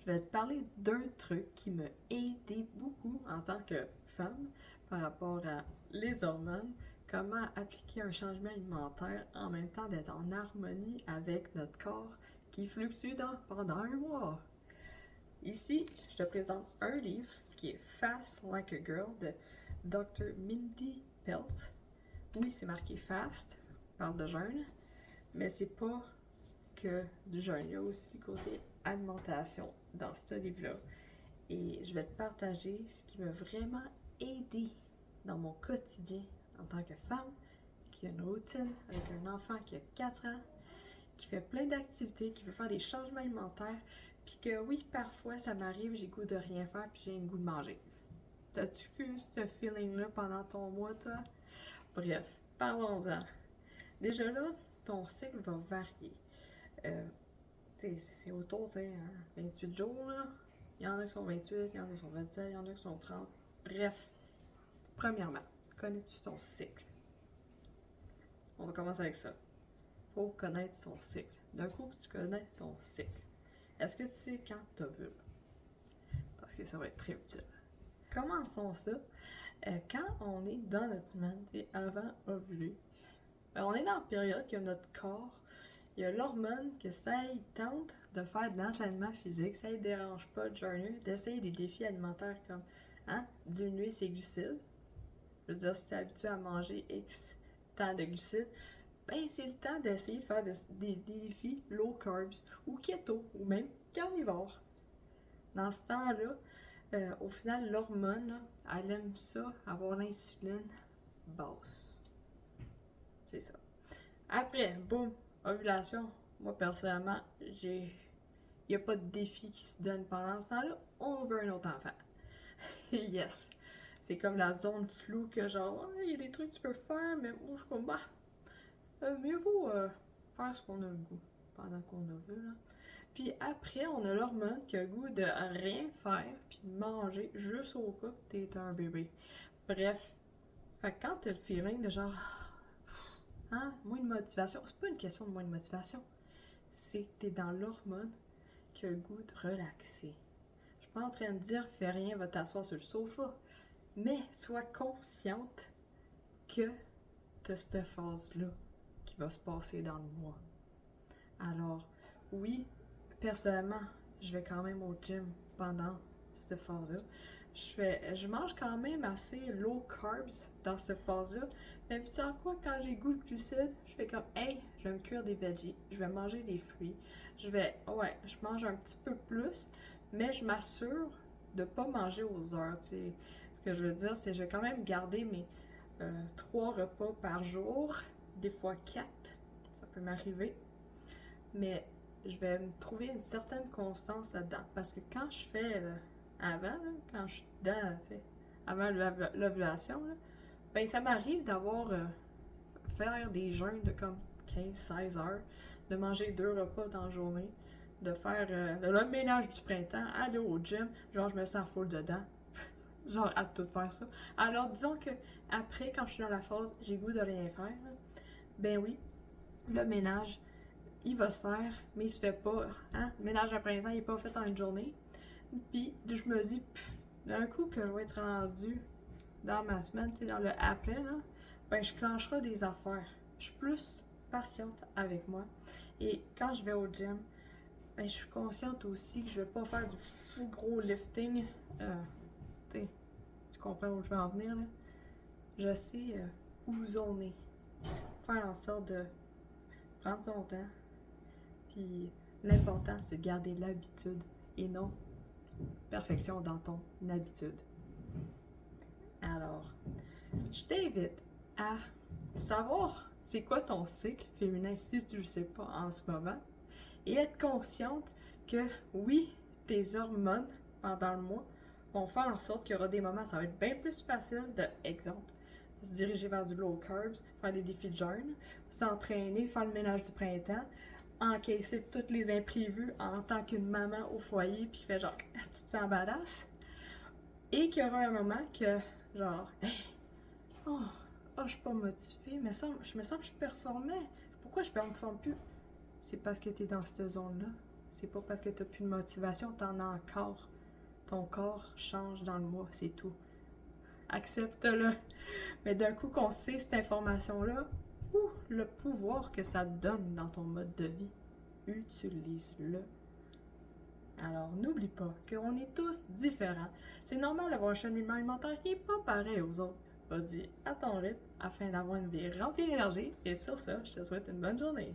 je vais te parler d'un truc qui m'a aidé beaucoup en tant que femme par rapport à les hormones, comment appliquer un changement alimentaire en même temps d'être en harmonie avec notre corps qui fluctue pendant un mois. Ici, je te présente un livre qui est Fast Like a Girl de Dr. Mindy Pelt. Oui, c'est marqué Fast, parle de jeûne, mais c'est pas que du jeûne. Il y a aussi le côté alimentation dans ce livre-là. Et je vais te partager ce qui m'a vraiment aidé dans mon quotidien en tant que femme qui a une routine avec un enfant qui a 4 ans, qui fait plein d'activités, qui veut faire des changements alimentaires, puis que oui, parfois ça m'arrive, j'ai le goût de rien faire, puis j'ai le goût de manger. T'as-tu eu ce feeling-là pendant ton mois, toi? Bref, parlons-en. Déjà là, ton cycle va varier. Euh, c'est autour de 28 jours, là. Il y en a qui sont 28, il y en a qui sont 27, il y en a qui sont 30. Bref, premièrement, connais-tu ton cycle? On va commencer avec ça. Faut connaître son cycle. D'un coup que tu connais ton cycle, est-ce que tu sais quand t'ovules? Parce que ça va être très utile. Commençons ça. Quand on est dans notre semaine, avant ovuler, on est dans la période que notre corps, il y a l'hormone que ça y tente de faire de l'entraînement physique, ça ne dérange pas de jeûner, d'essayer des défis alimentaires comme diminuer ses glucides. Je veux dire, si tu es habitué à manger X temps de glucides, ben c'est le temps d'essayer de faire des défis low carbs ou keto ou même carnivore. Dans ce temps-là, au final, l'hormone, là, elle aime ça, avoir l'insuline basse. C'est ça. Après, boum, ovulation. Moi, personnellement, il n'y a pas de défi qui se donne pendant ce temps-là. On veut un autre enfant. Yes. C'est comme la zone floue que genre, il y a des trucs que tu peux faire, mais moi, je suis comme, mieux vaut faire ce qu'on a le goût pendant qu'on a vu, là. Puis après, on a l'hormone qui a le goût de rien faire, puis de manger juste au cas que t'es un bébé. Bref, fait que quand t'as le feeling de genre, moins de motivation, c'est pas une question de moins de motivation, c'est que t'es dans l'hormone qui a le goût de relaxer. Je suis pas en train de dire fais rien, va t'asseoir sur le sofa, mais sois consciente que t'as cette phase-là qui va se passer dans le mois. Alors, oui, personnellement, je vais quand même au gym pendant cette phase-là. Je mange quand même assez low carbs dans cette phase-là. Mais tu sais quoi, quand j'ai goût de glucides, je fais comme, hey, je vais me cuire des veggies, je vais manger des fruits. Je mange un petit peu plus, mais je m'assure de pas manger aux heures, tu sais. Ce que je veux dire, c'est que je vais quand même garder mes 3 repas par jour, des fois 4, ça peut m'arriver. Mais je vais me trouver une certaine constance là-dedans. Parce que quand je fais avant, là, quand je suis dedans, tu sais, avant l'ovulation, ben ça m'arrive d'avoir faire des jeûnes de comme 15-16 heures, de manger 2 repas dans la journée, de faire le ménage du printemps, aller au gym, genre je me sens full dedans. Genre à tout faire ça. Alors disons que après, quand je suis dans la phase, j'ai goût de rien faire, là, ben oui, le ménage, il va se faire, mais il se fait pas. Le ménage de printemps, il n'est pas fait en une journée. Puis je me dis, d'un coup que je vais être rendu dans ma semaine, tu sais, dans le après, là, ben je clencherai des affaires. Je suis plus patiente avec moi. Et quand je vais au gym, ben je suis consciente aussi que je vais pas faire du fou gros lifting. Tu comprends où je veux en venir, là? Je sais où zoner. Faire en sorte de prendre son temps. Puis l'important, c'est de garder l'habitude et non perfection dans ton habitude. Alors, je t'invite à savoir c'est quoi ton cycle féminin si tu ne le sais pas en ce moment et être consciente que oui, tes hormones pendant le mois vont faire en sorte qu'il y aura des moments, ça va être bien plus facile de, exemple, se diriger vers du low carbs, faire des défis de jeûne, s'entraîner, faire le ménage du printemps, encaisser tous les imprévus en tant qu'une maman au foyer puis qui fait genre tu te sens badass et qu'il y aura un moment que genre hey, oh, je suis pas motivée mais je me sens que je performais, pourquoi je performe plus? C'est parce que tu es dans cette zone là, C'est pas parce que t'as plus de motivation, t'en as encore. Ton corps change dans le mois, c'est tout. Accepte-le. Mais d'un coup qu'on sait cette information-là, le pouvoir que ça te donne dans ton mode de vie, utilise-le. Alors n'oublie pas qu'on est tous différents. C'est normal d'avoir un cheminement alimentaire qui n'est pas pareil aux autres. Vas-y à ton rythme afin d'avoir une vie remplie d'énergie. Et sur ça, je te souhaite une bonne journée.